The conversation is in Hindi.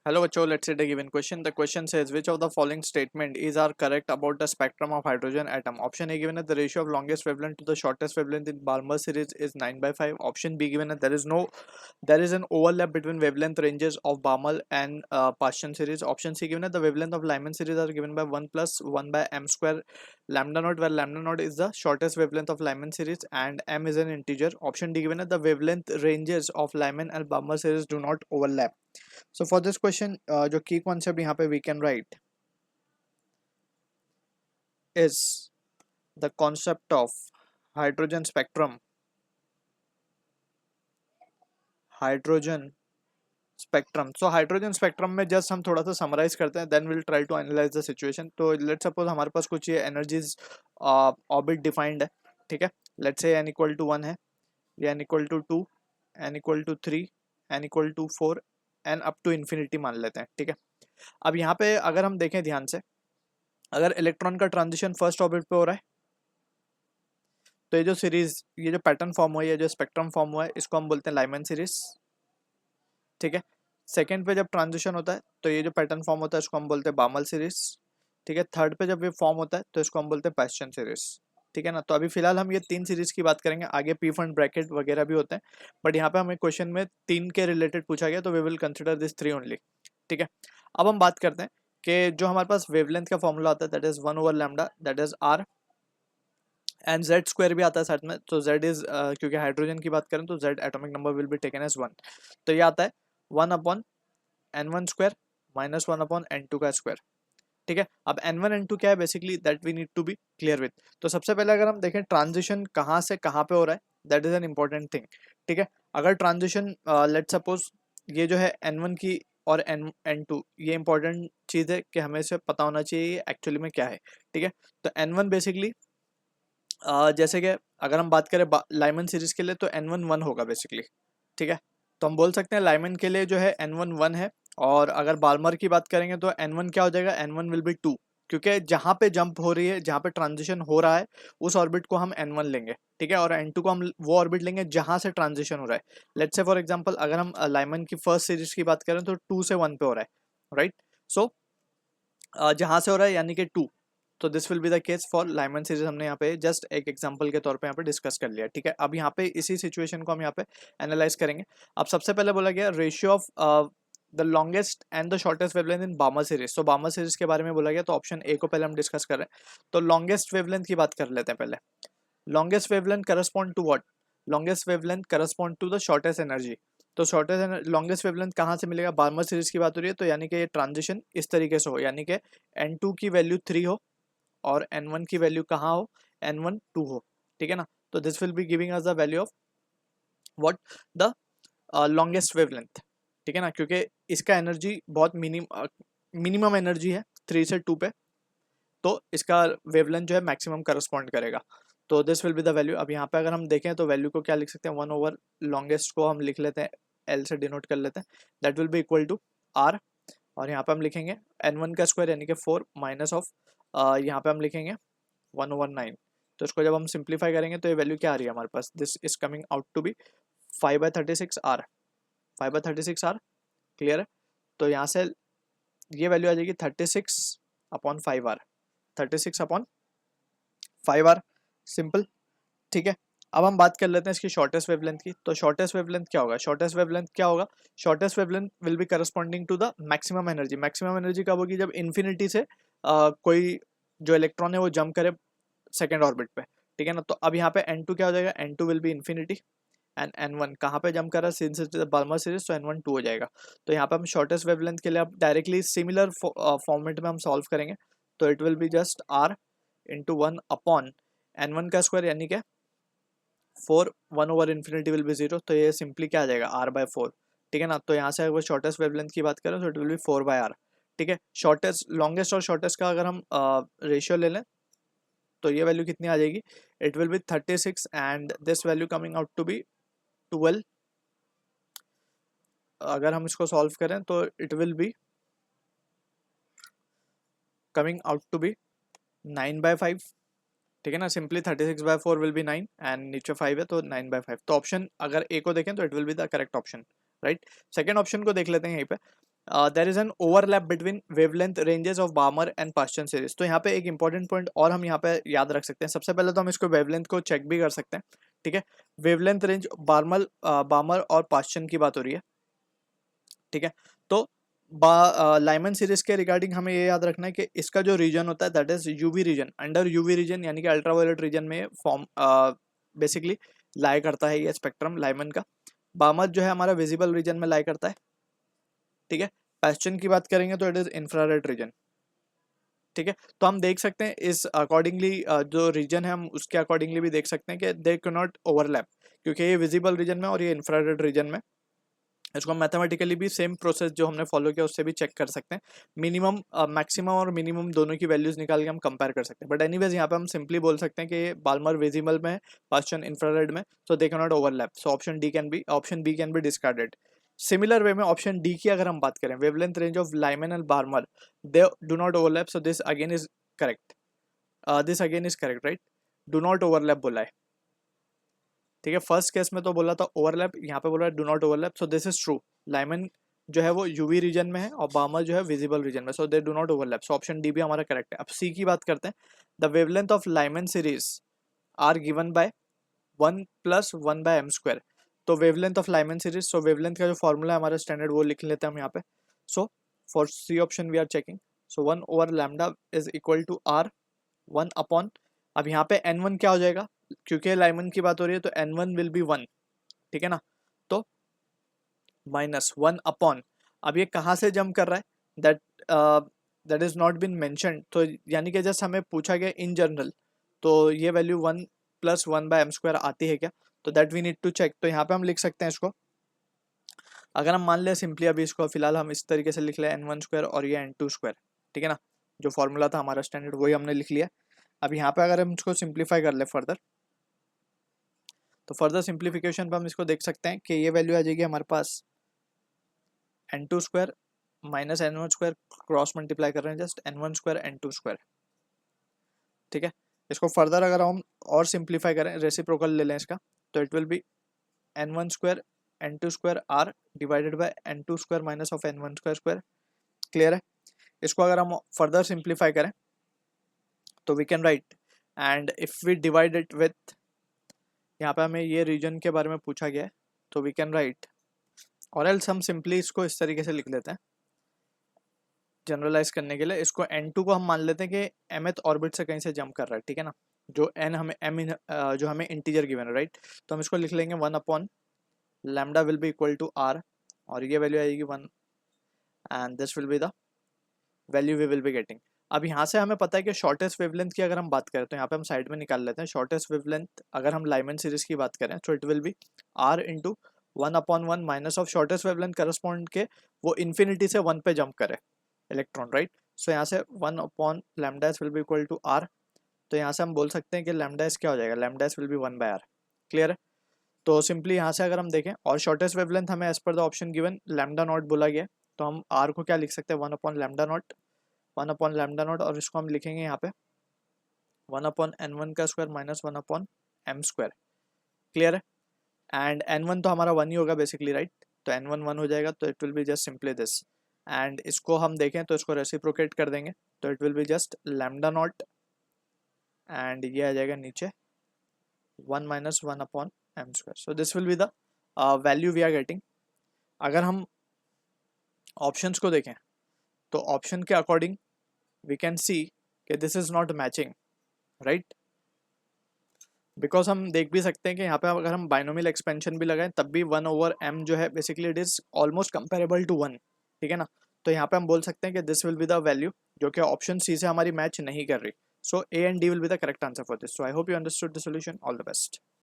Hello, bachcho. Let's say a given question. The question says, which of the following statement is are correct about the spectrum of hydrogen atom? Option A given that the ratio of longest wavelength to the shortest wavelength in Balmer series is 9/5. Option B given that there is an overlap between wavelength ranges of Balmer and Paschen series. Option C given that the wavelength of Lyman series are given by 1 plus 1 by m square lambda naught, where lambda naught is the shortest wavelength of Lyman series and m is an integer. Option D given that the wavelength ranges of Lyman and Balmer series do not overlap. So for this question, जो key concept यहाँ पे we can write is the concept of hydrogen spectrum. Hydrogen spectrum. So hydrogen spectrum में just हम थोड़ा सा summarize करते हैं, then we'll try to analyze the situation. तो let's suppose हमारे पास कुछ ये energies orbit defined है, ठीक है. Let's say n equal to 1 है, या n equal to 2, n equal to 3, n equal to 4 and up to infinity मान लेते हैं, ठीक है. अब यहाँ पे अगर हम देखें ध्यान से, अगर इलेक्ट्रॉन का ट्रांजिशन फर्स्ट ऑर्बिट पे हो रहा है तो ये जो सीरीज, ये जो पैटर्न फॉर्म हुआ है, ये जो स्पेक्ट्रम फॉर्म हुआ है, इसको हम बोलते हैं लाइमन सीरीज, ठीक है. सेकंड पे जब ट्रांजिशन होता है तो ये जो पैटर्न फॉर्म होता है इसको हम बोलते हैं बामल सीरीज, ठीक है. थर्ड पे जब ये फॉर्म होता है तो इसको हम बोलते हैं पाश्चन सीरीज, ठीक है ना. तो अभी फिलहाल हम ये तीन सीरीज की बात करेंगे, आगे पी फंड ब्रैकेट वगैरह भी होते हैं, बट यहाँ पे हमें क्वेश्चन में तीन के रिलेटेड पूछा गया तो we will consider this three only, ठीक है. अब हम बात करते हैं कि जो हमारे पास वेवलेंथ का फॉर्मूला आता है that is 1 over lambda, that is R, and Z square भी आता है साथ में. तो जेड इज क्योंकि हाइड्रोजन की बात करें तो Z atomic number will be taken as 1. तो ये आता है 1 upon n1 square minus 1 upon n2 का स्क्वायर, ठीक है. अब n1 n2 क्या है basically, that we need to be clear with. तो सबसे पहले अगर हम देखें ट्रांजिशन कहाँ से कहाँ पे हो रहा है, that is an important thing, ठीक है. अगर ट्रांजिशन लेट सपोज ये जो है n1 की और n2, ये इंपॉर्टेंट चीज़ है कि हमें इसे पता होना चाहिए एक्चुअली में क्या है, ठीक है. तो n1 बेसिकली जैसे कि अगर हम बात करें लाइमन सीरीज के लिए तो n1 1 होगा बेसिकली, ठीक है. तो हम बोल सकते हैं लाइमन के लिए जो है n1 1 है, और अगर बाल्मर की बात करेंगे तो n1 क्या हो जाएगा, n1 विल बी 2, क्योंकि जहाँ पे जंप हो रही है, जहाँ पे ट्रांजिशन हो रहा है उस ऑर्बिट को हम n1 लेंगे, ठीक है. और n2 को हम वो ऑर्बिट लेंगे जहाँ से ट्रांजिशन हो रहा है. लेट्स से फॉर एग्जांपल अगर हम लाइमन की फर्स्ट सीरीज की बात करें तो 2 से 1 पे हो रहा है, राइट. सो जहाँ से हो रहा है यानी कि 2. तो this will be the case for Lyman series, हमने यहाँ पे जस्ट एक एग्जांपल के तौर पे यहाँ पे डिस्कस कर लिया, ठीक है. अब यहाँ पे इसी सिचुएशन को हम यहाँ पे एनालाइज करेंगे. अब सबसे पहले बोला गया ratio of the longest and the shortest wavelength in बामर series. तो बामर सीरीज के बारे में बोला गया, तो ऑप्शन ए को पहले हम डिस्कस कर रहे हैं. तो लॉन्गेस्ट वेवलेंथ की बात कर लेते हैं पहले. Longest wavelength correspond to what, longest wavelength correspond to the shortest energy. तो शॉर्टेस्ट लॉन्गेस्ट वेवलेंथ कहाँ से मिलेगा, बार्मर सीरीज की बात हो रही है, तो यानी कि ये ट्रांजिशन इस तरीके से हो, यानी कि n2 की वैल्यू 3 हो और n1 की वैल्यू कहाँ हो, n1 2 हो, ठीक है ना. तो this will be giving us the value of what, the longest wavelength, ठीक है ना. क्योंकि इसका एनर्जी बहुत मिनिमम एनर्जी है 3 से 2 पे, तो इसका वेवलेंथ जो है मैक्सिमम करस्पॉन्ड करेगा. तो this will be the value. अब यहाँ पे अगर हम देखें तो वैल्यू को क्या लिख सकते हैं, 1 ओवर लॉन्गेस्ट को हम लिख लेते हैं, एल से डिनोट कर लेते हैं, that will be equal to R. और यहाँ पे हम लिखेंगे n1 का स्क्वायर यानी कि 4 माइनस ऑफ यहाँ पे हम लिखेंगे 1 ओवर 9. तो इसको जब हम सिंप्लीफाई करेंगे तो ये वैल्यू क्या आ रही है हमारे पास, this is coming out to be 5/36 R. 5/36 R, clear है. तो यहाँ से ये वैल्यू आ जाएगी 36/5 आर, 36/5 आर, सिंपल, ठीक है. अब हम बात कर लेते हैं इसकी शॉर्टेस्ट वेवलेंथ की. तो शॉर्टेस्ट वेवलेंथ क्या होगा, शॉर्टेस्ट वेवलेंथ क्या होगा, shortest wavelength will be corresponding to the maximum energy. Maximum energy कब होगी, जब इन्फिनिटी से कोई जो इलेक्ट्रॉन है वो जंप करे सेकेंड ऑर्बिट पे, ठीक है ना. तो अब यहाँ पे n2 क्या हो जाएगा, n2 will be infinity, and n1 कहाँ पे जंप कर रहा है, since it is Balmer series, तो n1 2 हो जाएगा. तो यहाँ पे हम शॉर्टेस्ट वेवलेंथ के लिए अब डायरेक्टली सिमिलर फॉर्मेट में हम सॉल्व करेंगे. तो it will be just r into 1 upon n1 का स्क्वायर यानी कि 4, 1 ओवर इन्फिनिटी विल बी 0. तो ये सिंपली क्या आ जाएगा, r/4, ठीक है ना. तो यहाँ से अगर शॉर्टेस्ट वेवलेंथ की बात करें तो इट विल बी 4/r, ठीक है. शॉर्टेस्ट, लॉन्गेस्ट और शॉर्टेस्ट का अगर हम रेशियो ले लें तो ये वैल्यू कितनी आ जाएगी, it will be 36 and this value coming out to be 12. अगर हम इसको सॉल्व करें तो it will be coming out to be 9/5, ठीक है ना. सिंपली 36/4 विल बी 9 एंड नीचे 5 है तो 9/5. तो ऑप्शन अगर ए को देखें तो it will be the correct option, right. Second option को देख लेते हैं यहीं पे. There is an overlap between wavelength ranges of Balmer and Paschen series. तो यहाँ पे एक इंपॉर्टेंट पॉइंट और हम यहाँ पे याद रख सकते हैं। सबसे पहले तो हम इसको वेवलेंथ को चेक भी कर सकते हैं, ठीक है। वेवलेंथ रेंज बार्मर और पास्चन की बात हो रही है, ठीक है। तो लाइमन सीरीज के रिगार्डिंग हमें ये याद रखना है कि इसका जो रीजन होता है that is UV region. Under UV region यानी कि अल्ट्रावायलेट रीजन में फॉर्म बेसिकली लाई करता है ये स्पेक्ट्रम लाइमन का। बार्मर जो है हमारा विजिबल रीजन में लाई करता है, ठीक है। पास्चन की बात करेंगे तो इट इज इंफ्रारेड रीजन, ठीक है। तो हम देख सकते हैं इस अकॉर्डिंगली जो रीजन है हम उसके अकॉर्डिंगली भी देख सकते हैं कि दे कैन नॉट ओवरलैप, क्योंकि ये विजिबल रीजन में और ये इंफ्रारेड रीजन में। इसको हम मैथमेटिकली भी सेम प्रोसेस जो हमने फॉलो किया उससे भी चेक कर सकते हैं। मिनिमम मैक्सिमम और मिनिमम दोनों की वैल्यूज निकाल के हम कंपेयर कर सकते हैं। बट एनीवेज यहाँ पे हम सिंपली बोल सकते हैं कि बाल्मर विजिबल में है, पास्चन इंफ्रारेड में, so they can not overlap. So option B can be discarded. Similar way में ऑप्शन डी की अगर हम बात करें, wavelength range of Lyman and Balmer they do not overlap, so this again is correct. This again is correct, right. Do not overlap बोला है, ठीक है। फर्स्ट केस में तो बोला था ओवरलैप, यहाँ पे बोला है do not overlap, so this is true. Lyman जो है वो यूवी रीजन में है और बार्मर जो है विजिबल रीजन में, so they do not overlap. So option D भी हमारा करेक्ट है। अब सी की बात करते हैं। The wavelength of Lyman series are given by 1+1/m²। तो wavelength of Lyman series, so wavelength का जो फॉर्मूला है हमारा स्टैंडर्ड वो लिख लेते हैं हम यहाँ पे। So for C option we are checking, so 1/λ is equal to R 1/। अब यहाँ पे n1 क्या हो जाएगा, क्योंकि लाइमन की बात हो रही है तो n1 विल बी 1, ठीक है ना। तो -1/। अब ये कहाँ से जंप कर रहा है, that is not been mention. तो यानी कि जस्ट हमें पूछा गया इन जनरल, तो ये वैल्यू 1+1/m² आती है क्या, तो that we need to check. तो यहाँ पे हम लिख सकते हैं इसको, अगर हम मान लें सिंपली अभी इसको फिलहाल हम इस तरीके से लिख लें n1² और ये n2², ठीक है ना। जो फॉर्मूला था हमारा स्टैंडर्ड वही हमने लिख लिया। अब यहाँ पे अगर हम इसको सिंप्लीफाई कर ले फर्दर, तो फर्दर सिंप्लीफिकेशन पर हम इसको देख सकते हैं कि ये वैल्यू आ जाएगी हमारे पास n2² minus n1², cross multiply कर रहे हैं जस्ट n1² n2², ठीक है। इसको फर्दर अगर हम और सिंप्लीफाई करें, रेसिप्रोकल ले लें इसका, तो it will be n1² n2² r divided by n2² minus of n1²। Clear है। इसको अगर हम फर्दर सिंप्लीफाई करें तो we can write, and if we divide it with, यहाँ पे हमें ये रीजन के बारे में पूछा गया है, तो वी कैन राइट, और एल्स हम सिंपली इसको इस तरीके से लिख लेते हैं जनरलाइज करने के लिए। इसको n2 को हम मान लेते हैं कि mth ऑर्बिट से कहीं से जंप कर रहा है, ठीक है ना। जो n हमें जो हमें इंटीजर गिवन है, राइट। तो हम इसको लिख लेंगे 1/λ will be equal to r, और ये वैल्यू आएगी 1, and this will be the value we will be getting. अब यहाँ से हमें पता है कि शॉर्टेस्ट वेवलेंथ की अगर हम बात करें तो यहाँ पे हम साइड में निकाल लेते हैं। शॉर्टेस्ट वेवलेंथ अगर हम लाइमन सीरीज की बात करें तो it will B r into 1/1 minus of shortest wavelength correspond के वो इन्फिनिटी से 1 पे जंप करे इलेक्ट्रॉन, राइट। सो यहाँ से 1/λ will be equal to r। तो यहाँ से हम बोल सकते हैं कि लैम्डा क्या हो जाएगा, lambda will be 1/r। Clear है। तो सिंपली यहाँ से अगर हम देखें, और शॉर्टेस्ट वेवलेंथ हमें as per the option given lambda not बोला गया, तो हम r को क्या लिख सकते हैं 1/λ0, और इसको हम लिखेंगे यहाँ पे 1/n1² माइनस 1/m²। क्लियर है। एंड n1 तो हमारा 1 ही होगा बेसिकली, राइट। तो n1 1 हो जाएगा, तो it will be just simply this. And इसको हम देखें तो इसको रेसिप्रोकेट कर देंगे, तो it will be just λ0, and ये आ जाएगा नीचे 1 minus 1/m²। So this will be the value we are getting. अगर हम ऑप्शंस को देखें तो ऑप्शन के अकॉर्डिंग वी कैन सी कि this is not matching, right. Because हम देख भी सकते हैं कि यहाँ पे अगर हम बाइनोमियल एक्सपेंशन भी लगाएं तब भी 1/m जो है basically it is almost comparable to 1, ठीक है ना। तो यहाँ पे हम बोल सकते हैं कि this will be the value जो कि ऑप्शन सी से हमारी मैच नहीं कर रही। So A and D will be the correct answer for this. So I hope you understood the solution. All the best.